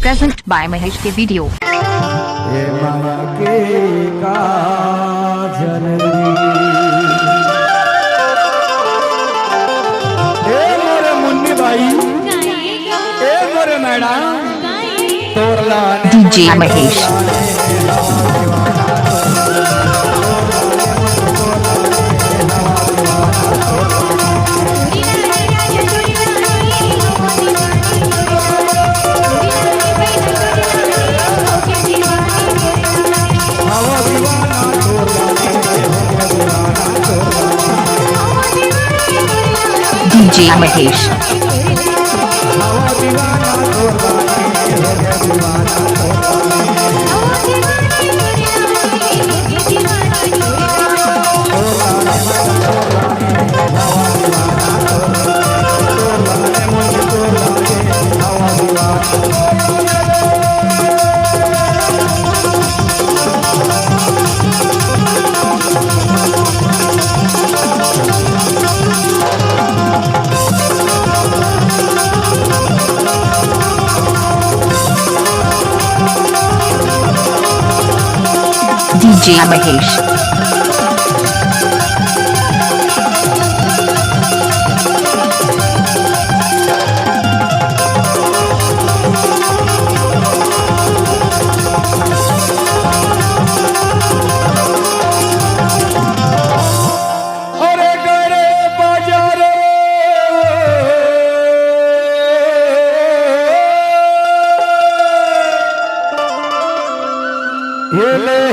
Present by Mahesh के video. ये माया के काजल ए मोरे मुन्नी भाई ए मोरे मैडम तोरला DJ Mahesh. DJ Mahesh. DJ Mahesh.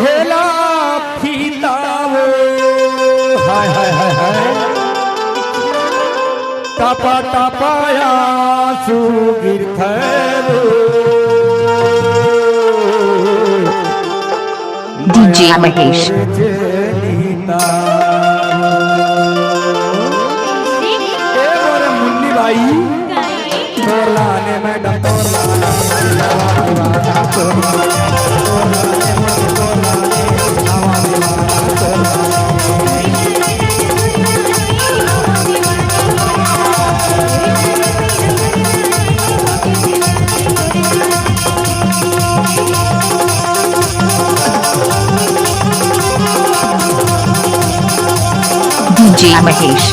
हेला फीतावो हाय हाय हाय हाय टपा टपाया सुगिर थैरो DJ महेश। मुन्नी भाई तोरलाने madam DJ Mahesh.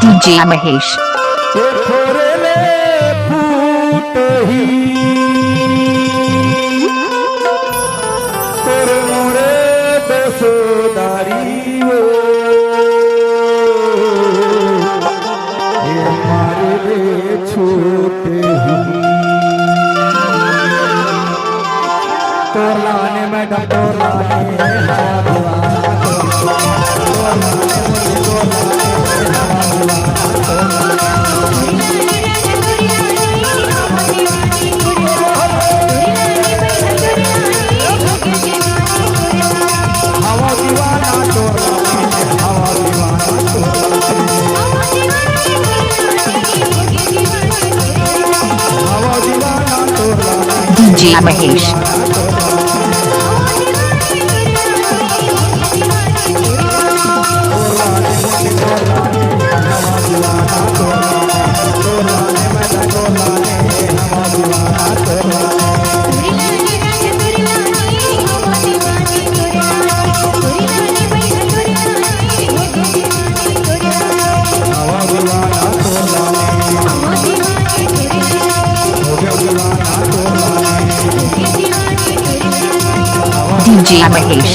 DJ Mahesh. तोरलाने मैडम तोरलाने DJ महेश। DJ महेश।